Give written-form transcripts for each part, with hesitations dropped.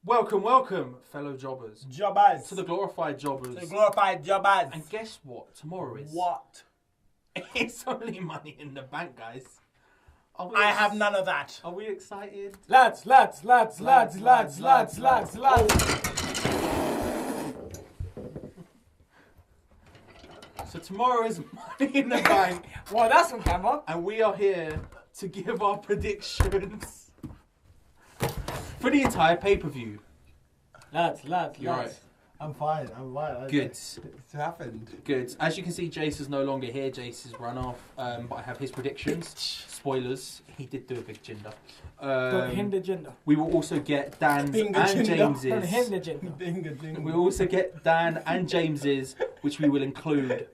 Welcome, fellow jobbers. Jobbers. To the glorified jobbers. To the glorified jobbers. And guess what? Tomorrow is... What? It's only Money in the Bank, guys. I have none of that. Are we excited? Lads. So tomorrow is Money in the Bank. Well, that's on camera. And we are here to give our predictions for the entire pay-per-view. Lads. You're right. I'm fine. Good. It's happened. Good. As you can see, Jace is no longer here. Jace has run off. But I have his predictions. Spoilers. He did do a big gender. Don't hinder gender. We will also get Dan's Bingo and gender. James's. Don't hinder gender. We will also get Dan and James's, which we will include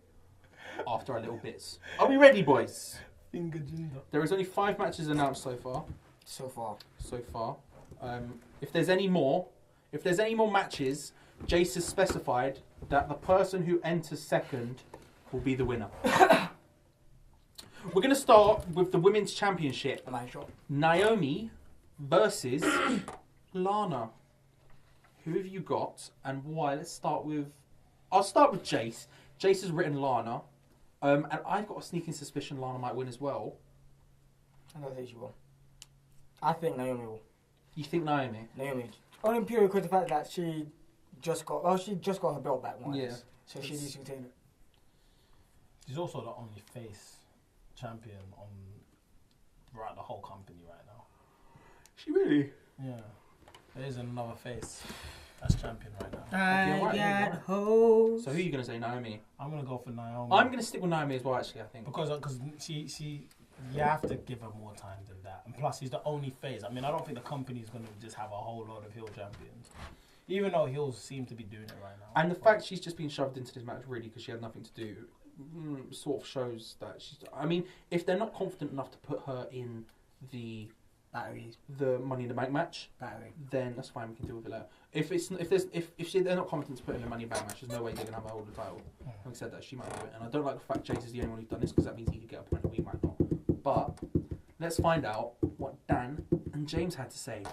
after our little bits. Are we ready, boys? Finger gender. There is only 5 matches announced so far. So far. If there's any more matches, Jace has specified that the person who enters second will be the winner. We're going to start with the Women's Championship. Naomi versus Lana. Who have you got and why? I'll start with Jace. Jace has written Lana. And I've got a sneaking suspicion Lana might win as well. I don't think she will. I think Naomi will. You think Naomi? Naomi. Only purely because of the fact that she just got her belt back once. Yeah. So she needs to retain it. She's also the only face champion on the whole company right now. She really? Yeah. There isn't another face that's champion right now. So who are you going to say, Naomi? I'm going to go for Naomi. I'm going to stick with Naomi as well, actually, I think. Because she you have to give her more time than that. And plus, he's the only face. I mean, I don't think the company's going to just have a whole lot of heel champions. Even though heels seem to be doing it right now. And the fact she's just been shoved into this match, really, because she had nothing to do, sort of shows that she's... I mean, if they're not confident enough to put her in the Money in the Bank match, then that's fine, we can deal with it later. If they're not confident to put in the Money in the Bank match, there's no way they're going to have her hold the title. Having said that, she might do it. And I don't like the fact Chase is the only one who's done this, because that means he could get a point and we might not. But let's find out what Dan and James had to say.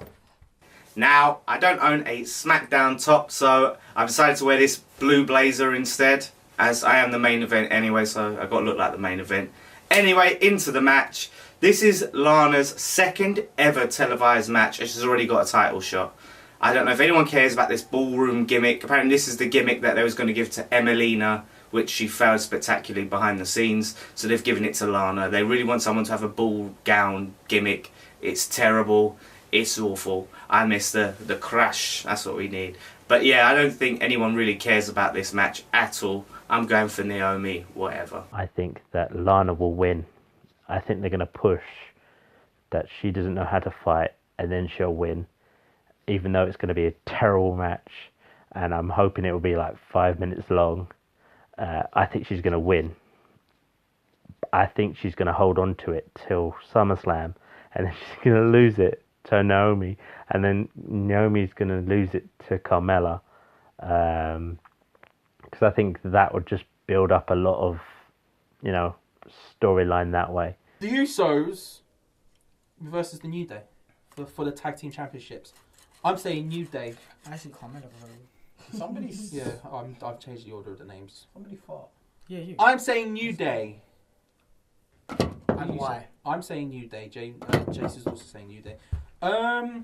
Now, I don't own a SmackDown top, so I've decided to wear this blue blazer instead, as I am the main event anyway, so I've got to look like the main event. Anyway, into the match. This is Lana's second ever televised match, and she's already got a title shot. I don't know if anyone cares about this ballroom gimmick. Apparently this is the gimmick that they was going to give to Emelina, which she failed spectacularly behind the scenes, so they've given it to Lana. They really want someone to have a ball gown gimmick. It's terrible. It's awful. I miss the crash. That's what we need. But yeah, I don't think anyone really cares about this match at all. I'm going for Naomi, whatever. I think that Lana will win. I think they're going to push that she doesn't know how to fight and then she'll win. Even though it's going to be a terrible match and I'm hoping it will be like 5 minutes long. I think she's going to win. I think she's going to hold on to it till SummerSlam and then she's going to lose it to Naomi, and then Naomi's going to lose it to Carmella, because I think that would just build up a lot of, storyline that way. The Usos versus the New Day for the tag team championships. I'm saying New Day. I see Carmella. Somebody's... Yeah, I've changed the order of the names. Somebody fought. Yeah, you. I'm saying New Day. And why? I'm saying New Day. Jace is also saying New Day. I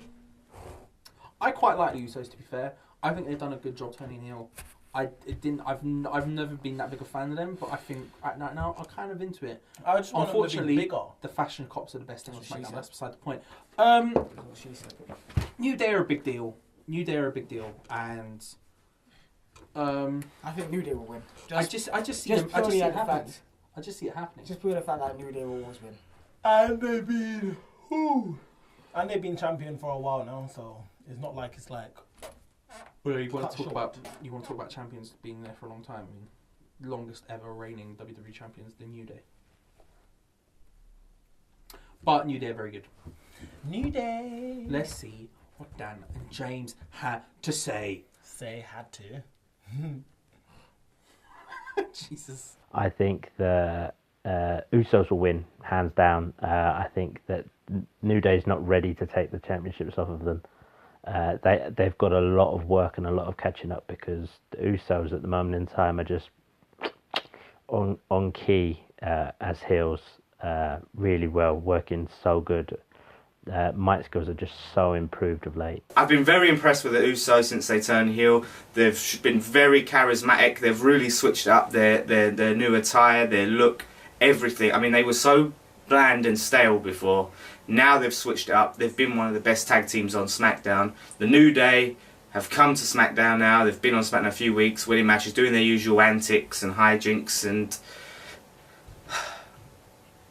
quite like the Usos, to be fair. I think they've done a good job turning heel. I've never been that big a fan of them, but I think right now I'm kind of into it. I just want Unfortunately, them to be bigger. the fashion cops are the best thing on That's what she SmackDown. said. That's beside the point. New Day are a big deal. And I think New Day will win. I just see it happening. I just see it happening. Just purely the fact that New Day will always win. And they've been champion for a while now, so it's not like it's like... Well, you want to talk about champions being there for a long time. I mean, longest ever reigning WWE champions, the New Day. But New Day are very good. New Day. Let's see what Dan and James had to say. Had to. Jesus. I think the Usos will win, hands down. I think that New Day's not ready to take the championships off of them. they've got a lot of work and a lot of catching up, because the Usos at the moment in time are just on key as heels, really well, working so good. Mic skills are just so improved of late. I've been very impressed with the Usos since they turned heel. They've been very charismatic. They've really switched up their new attire, their look, everything. I mean, they were so bland and stale before. Now they've switched it up. They've been one of the best tag teams on SmackDown. The New Day have come to SmackDown now. They've been on SmackDown a few weeks, winning matches, doing their usual antics and hijinks, and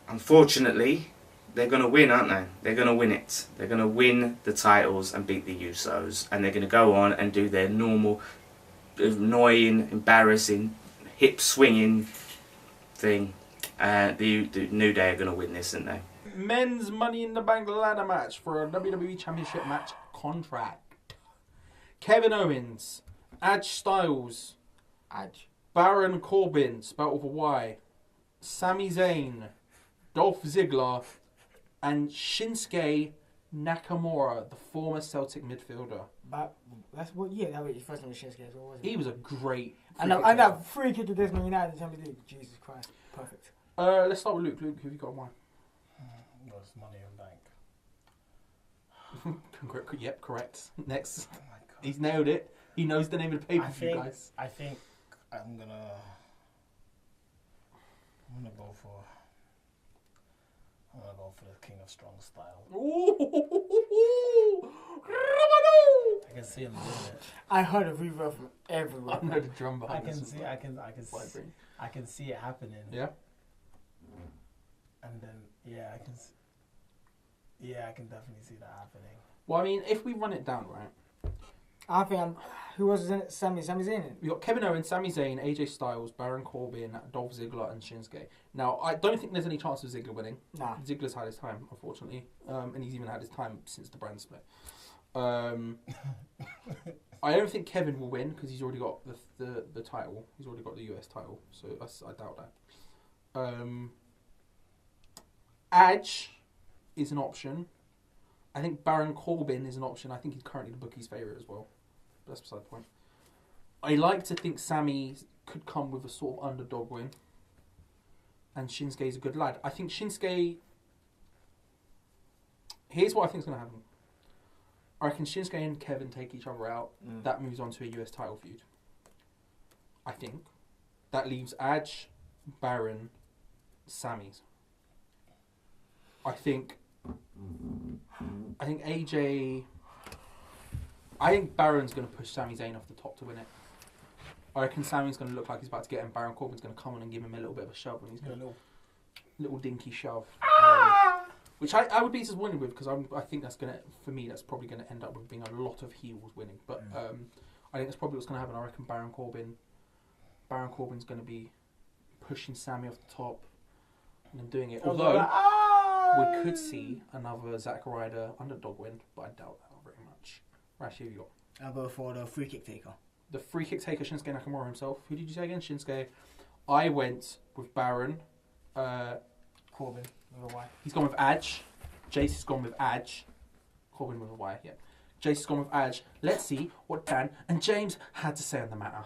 unfortunately, they're going to win, aren't they? They're going to win it. They're going to win the titles and beat the Usos. And they're going to go on and do their normal, annoying, embarrassing, hip-swinging thing. The New Day are going to win this, aren't they? Men's Money in the Bank ladder match for a WWE Championship match contract. Kevin Owens, Edge Styles, Baron Corbin, spelled with a Y, Sami Zayn, Dolph Ziggler, and Shinsuke Nakamura, the former Celtic midfielder. But that's what year that was his first name was Shinsuke as well, wasn't it? He was a great. And that free kick to Desmond United in Champions League. Jesus Christ, perfect. Let's start with Luke. Luke, who have you got on mine? Was Money in Bank. Yep, correct. Next. Oh my God. He's nailed it. He knows the name of the pay-per-view, guys. I think I'm gonna go for the King of Strong Style. Ooh! I can see him doing it. I heard a reverb from everywhere. I know the drum I behind can this see. as I well. can see it happening. Yeah. And then I can definitely see that happening. Well, I mean, if we run it down, right? I think who was in it? Sami Zayn. We got Kevin Owens, Sami Zayn, AJ Styles, Baron Corbin, Dolph Ziggler, and Shinsuke. Now, I don't think there's any chance of Ziggler winning. Nah. Ziggler's had his time, unfortunately, and he's even had his time since the brand split. I don't think Kevin will win because he's already got the title. He's already got the US title, so I doubt that. Edge is an option. I think Baron Corbin is an option. I think he's currently the bookie's favourite as well. But that's beside the point. I like to think Sami could come with a sort of underdog win. And Shinsuke's a good lad. I think Shinsuke... Here's what I think is going to happen. I reckon Shinsuke and Kevin take each other out. That moves on to a US title feud. I think. That leaves Edge, Baron, Sami's. I think AJ... I think Baron's going to push Sami Zayn off the top to win it. I reckon Sami's going to look like he's about to get him. Baron Corbin's going to come on and give him a little bit of a shove. And he's going to little dinky shove. Which I would be disappointed with because I think that's going to, for me, that's probably going to end up with being a lot of heels winning. But I think that's probably what's going to happen. I reckon Baron Corbin's going to be pushing Sami off the top and then doing it. Although we could see another Zack Ryder underdog win, but I doubt that very much. Rash, who you got? I'll go for the free kick taker. The free kick taker, Shinsuke Nakamura himself. Who did you say again? Shinsuke. I went with Baron. Corbin with a Y. He's gone with Edge. Jace has gone with Edge. Corbin with a Y, yeah. Jace has gone with Edge. Let's see what Dan and James had to say on the matter.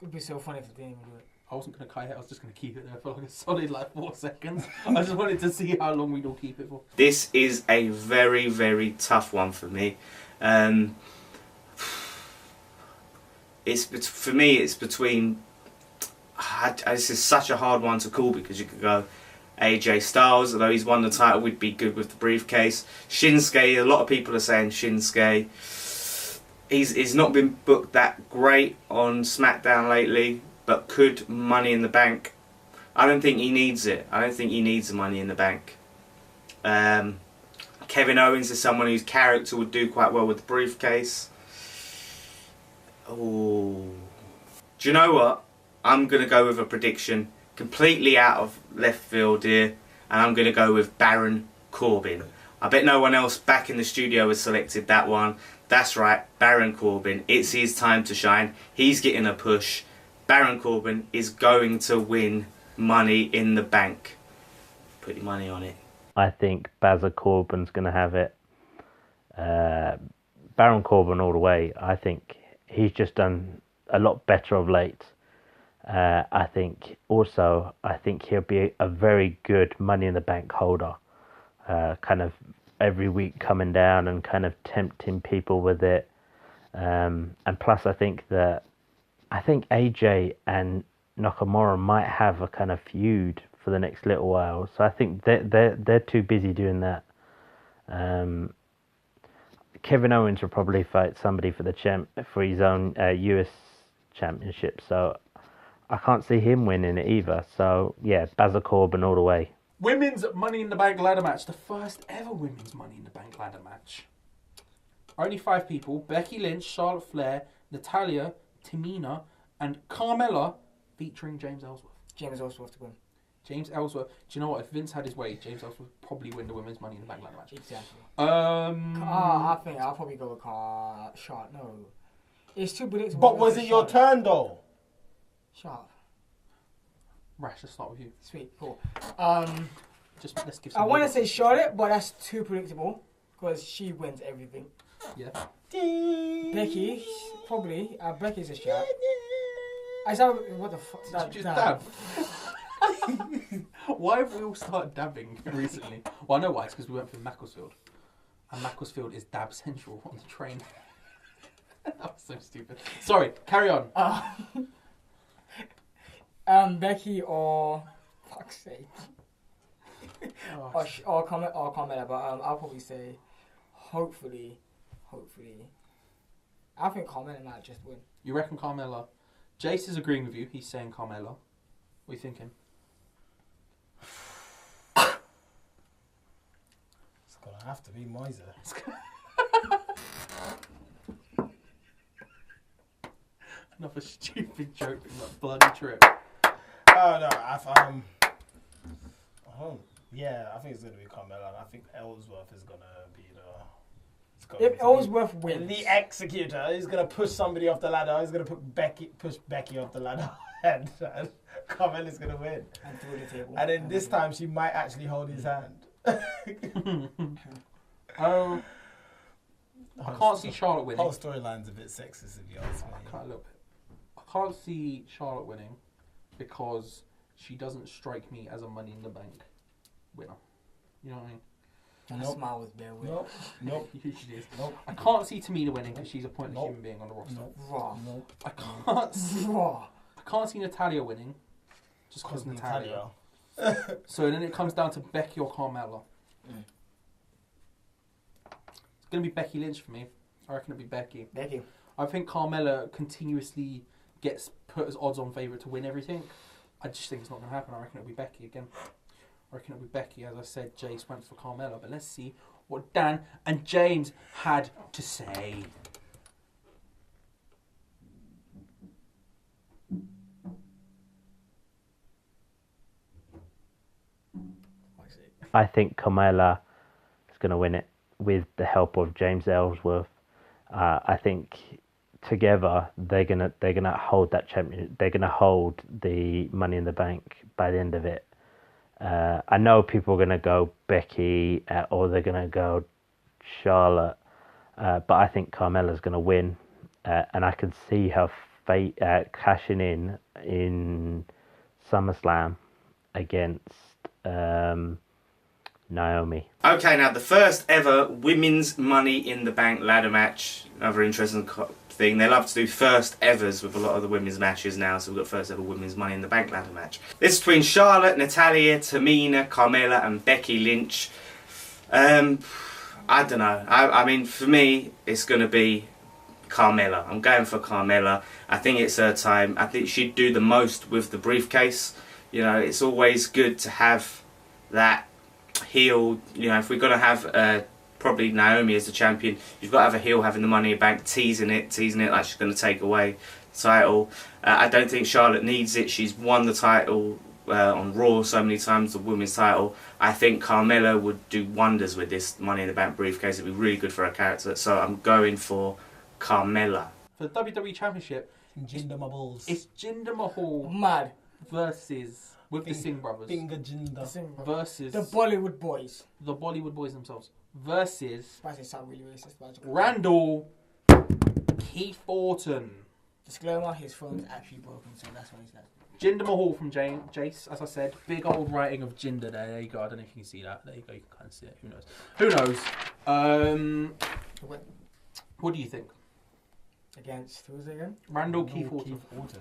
It'd be so funny if they didn't even do it. I wasn't going to cut it. I was just going to keep it there for like a solid 4 seconds. I just wanted to see how long we'd all keep it for. This is a very, very tough one for me. For me, it's between... This is such a hard one to call because you could go AJ Styles, although he's won the title, would be good with the briefcase. Shinsuke, a lot of people are saying Shinsuke. He's not been booked that great on SmackDown lately, but could Money in the Bank. I don't think he needs it. I don't think he needs the Money in the Bank. Kevin Owens is someone whose character would do quite well with the briefcase. Oh, do you know what? I'm going to go with a prediction completely out of left field here, and I'm going to go with Baron Corbin. I bet no one else back in the studio has selected that one. That's right, Baron Corbin. It's his time to shine. He's getting a push. Baron Corbin is going to win Money in the Bank. Put your money on it. I think Basil Corbin's going to have it. Baron Corbin all the way. I think he's just done a lot better of late. I think he'll be a very good Money in the Bank holder. Kind of every week coming down and kind of tempting people with it. And plus, I think AJ and Nakamura might have a kind of feud for the next little while. So I think they're too busy doing that. Kevin Owens will probably fight somebody for for his own US championship. So I can't see him winning it either. So yeah, Basil Corbin all the way. Women's Money in the Bank ladder match. The first ever women's Money in the Bank ladder match. Only 5 people. Becky Lynch, Charlotte Flair, Natalya, Tamina, and Carmella featuring James Ellsworth. James Ellsworth to win. James Ellsworth. Do you know what? If Vince had his way, James Ellsworth would probably win the women's Money in the Bank ladder match. Exactly. I think I'll probably go with Charlotte. No. It's too predictable. But was it your turn though? Charlotte. Rash, let's start with you. Sweet, cool. Just let's give some I want to names. say Charlotte, but that's too predictable because she wins everything. Yeah. Becky, probably. Becky's a shot. I saw what the fuck. Did you just dab? Why have we all started dabbing recently? Well, I know why. It's because we went from Macclesfield. And Macclesfield is dab central on the train. That was so stupid. Sorry, carry on. Becky or... Fuck's sake. or Carmella, but I'll probably say, hopefully, I think Carmella might just win. You reckon Carmella? Jace is agreeing with you. He's saying Carmella. What are you thinking? It's gonna have to be Moiser. Another stupid joke from that bloody trip. Oh no, yeah, I think it's gonna be Carmella, and I think Ellsworth is gonna be If Ellsworth wins, the executor, he's gonna push somebody off the ladder. He's gonna push Becky off the ladder, and Carmella's gonna win. And through the table. And then this time she might actually hold his hand. I can't see Charlotte winning. Whole storyline's a bit sexist, if you ask me. I can't see Charlotte winning because she doesn't strike me as a Money in the Bank winner. You know what I mean? That smile was bare weird. Nope. She is. Nope. I can't see Tamina winning because she's a pointless human being on the roster. Raw. I can't see Natalya winning just because Natalya. So then it comes down to Becky or Carmella. It's going to be Becky Lynch for me. I reckon it'll be Becky. I think Carmella continuously gets put as odds on favourite to win everything. I just think it's not going to happen. I reckon it'll be Becky again. I reckon it'll be Becky. As I said, Jace went for Carmella. But let's see what Dan and James had to say. I think Carmella is going to win it with the help of James Ellsworth. I think together they're gonna hold that champion. They're gonna hold the Money in the Bank by the end of it. I know people are gonna go Becky or they're gonna go Charlotte, but I think Carmella's gonna win, and I can see her cashing in SummerSlam against Naomi. Okay, now the first ever women's Money in the Bank ladder match. Another interesting thing. They love to do first evers with a lot of the women's matches now, so we've got first ever women's Money in the Bank ladder match. This is between Charlotte, Natalya, Tamina, Carmella and Becky Lynch. I don't know. I mean, for me, it's going to be Carmella. I'm going for Carmella. I think it's her time. I think she'd do the most with the briefcase. You know, it's always good to have that heel. You know, if we're going to have probably Naomi as the champion, you've got to have a heel having the Money in the Bank, teasing it like she's going to take away the title. I don't think Charlotte needs it. She's won the title on Raw so many times, the women's title. I think Carmella would do wonders with this Money in the Bank briefcase. It'd be really good for her character. So I'm going for Carmella. For the WWE Championship, Jinder Mahal. it's Jinder Mahal Mad. versus with the Singh brothers Finger Jinder. The same, bro. versus The Bollywood boys. the Bollywood boys themselves versus Spicy sound really racist, but Randall Keith Orton. disclaimer: his phone's actually broken, so that's what he said. Jinder Mahal from Jace, as I said, big old writing of Jinder there. There you go. I don't know if you can see that. There you go. You can kind of see it. Who knows? Who knows? What do you think? Against who was it again? Randall Keith Orton.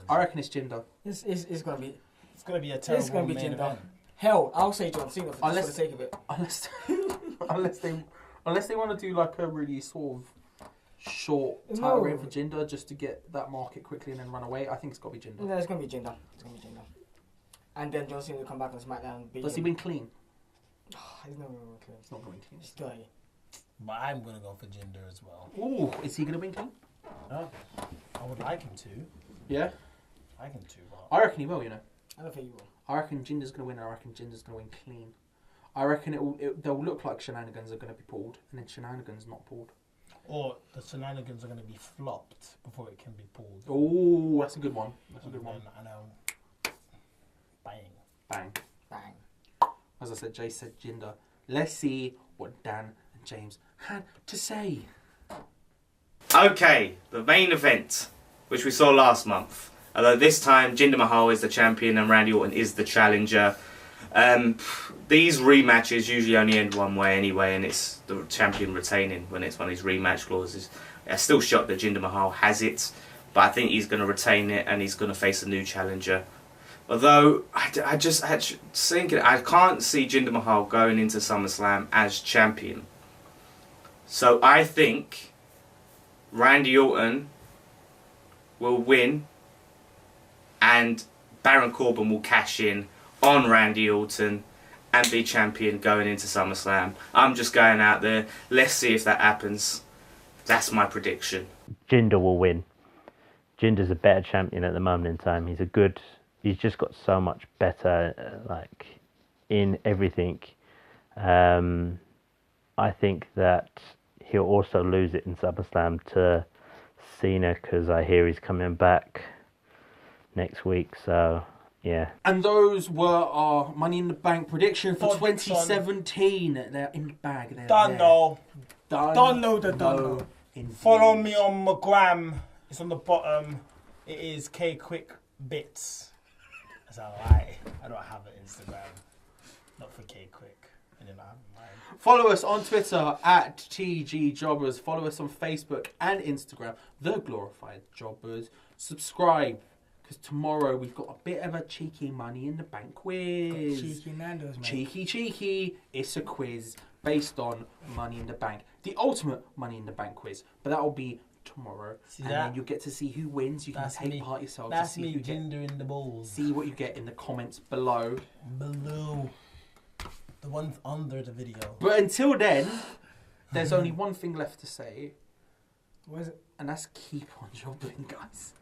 I reckon it's Jinder. It's gonna be. It's gonna be a terrible It's gonna be main Jinder. event. Hell, I'll say John Cena for Unless- the sake of it. Unless they want to do like a really sort of short title reign for Jinder just to get that market quickly and then run away. I think it's got to be Jinder. No, it's gonna be Jinder. It's gonna be Jinder. And then John Cena will come back on SmackDown and beat Does he him. win clean? He's not gonna win clean. It's not going to win clean. It's dirty. But I'm gonna go for Jinder as well. Ooh, is he going to win clean? No, I would like him to. Yeah, I can too. But I reckon he will. You know, I don't think you will. I reckon Jinder's going to win. And I reckon Jinder's going to win clean. I reckon they'll look like shenanigans are going to be pulled, and then shenanigans not pulled. or the shenanigans are gonna be flopped before it can be pulled. Oh, that's a good one. That's a good one. I know. Bang. Bang. Bang. As I said, Jay said Jinder. Let's see what Dan and James had to say. Okay, the main event, which we saw last month. Although this time Jinder Mahal is the champion and Randy Orton is the challenger. These rematches usually only end one way anyway, and it's the champion retaining when it's one of these rematch clauses. I'm still shocked that Jinder Mahal has it, but I think he's going to retain it and he's going to face a new challenger. Although, I just thinking, I can't see Jinder Mahal going into SummerSlam as champion. So I think Randy Orton will win and Baron Corbin will cash in on Randy Orton and be champion going into SummerSlam. I'm just going out there. Let's see if that happens. That's my prediction. Jinder will win. Jinder's a better champion at the moment in time. He's just got so much better, in everything. I think that he'll also lose it in SummerSlam to Cena because I hear he's coming back next week. So, yeah. And those were our Money in the Bank prediction for Prediction. 2017. They're in the bag. They're Done there. though. Done. Done. Indeed. Follow me on my gram. It's on the bottom. It is K Quick Bits. That's a lie. I don't have an Instagram. Not for K Quick. And then I have mine. Follow us on Twitter at TG Jobbers. Follow us on Facebook and Instagram, The Glorified Jobbers. Subscribe, because tomorrow we've got a bit of a cheeky Money in the Bank quiz. Cheeky Nando's, mate. Cheeky. It's a quiz based on Money in the Bank. The ultimate Money in the Bank quiz. But that will be tomorrow. See and that? then you'll get to see who wins. You can That's take me. part yourself That's to see me who get, Jinder in the balls. see what you get in the comments below. Below. The ones under the video. But until then, there's only one thing left to say, What is it? and that's keep on jobbing, guys.